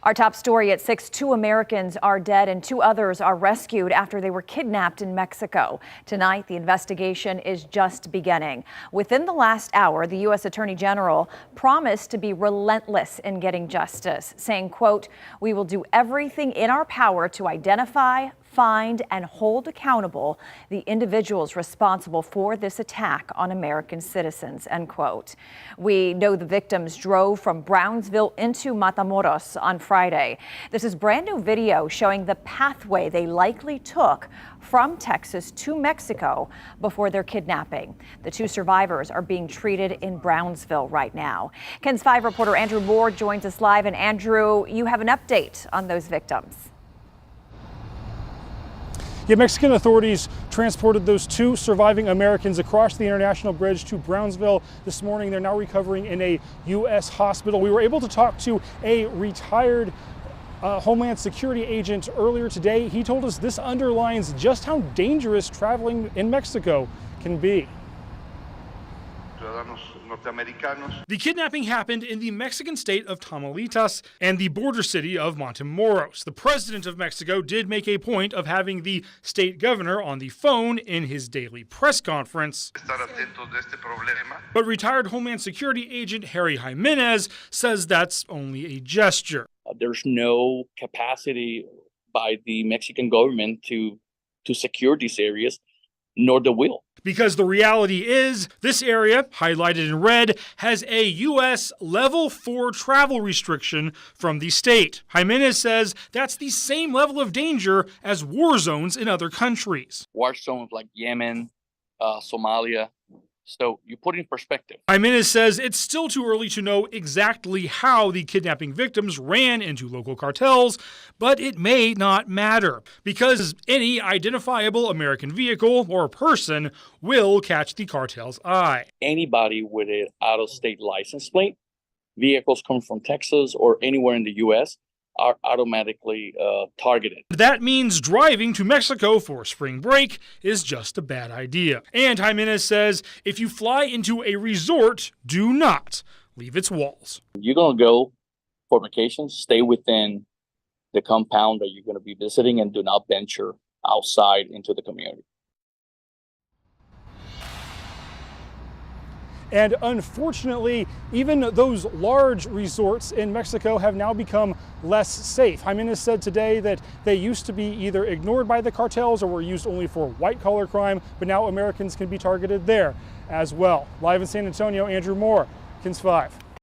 Our top story at 6, 2 Americans are dead and 2 others are rescued after they were kidnapped in Mexico. Tonight, the investigation is just beginning. Within the last hour, the U.S. Attorney General promised to be relentless in getting justice, saying, quote, "We will do everything in our power to identify, find, and hold accountable the individuals responsible for this attack on American citizens," end quote. We know the victims drove from Brownsville into Matamoros on Friday. This is brand new video showing the pathway they likely took from Texas to Mexico before their kidnapping. The 2 survivors are being treated in Brownsville right now. KENS 5 reporter Andrew Moore joins us live. And Andrew, you have an update on those victims. Yeah, Mexican authorities transported those 2 surviving Americans across the international bridge to Brownsville this morning. They're now recovering in a U.S. hospital. We were able to talk to a retired Homeland Security agent earlier today. He told us this underlines just how dangerous traveling in Mexico can be. The kidnapping happened in the Mexican state of Tamaulipas and the border city of Matamoros. The president of Mexico did make a point of having the state governor on the phone in his daily press conference. But retired Homeland Security agent Harry Jimenez says that's only a gesture. There's no capacity by the Mexican government to secure these areas, nor the will. Because the reality is, this area, highlighted in red, has a U.S. Level 4 travel restriction from the state. Jimenez says that's the same level of danger as war zones in other countries. War zones like Yemen, Somalia. So you put it in perspective. Jimenez says it's still too early to know exactly how the kidnapping victims ran into local cartels, but it may not matter because any identifiable American vehicle or person will catch the cartel's eye. Anybody with an out-of-state license plate, vehicles come from Texas or anywhere in the U.S., are automatically targeted. That means driving to Mexico for spring break is just a bad idea. And Jimenez says if you fly into a resort, do not leave its walls. You're going to go for vacation, stay within the compound that you're going to be visiting and do not venture outside into the community. And unfortunately, even those large resorts in Mexico have now become less safe. Jimenez said today that they used to be either ignored by the cartels or were used only for white-collar crime, but now Americans can be targeted there as well. Live in San Antonio, Andrew Moore, KENS 5.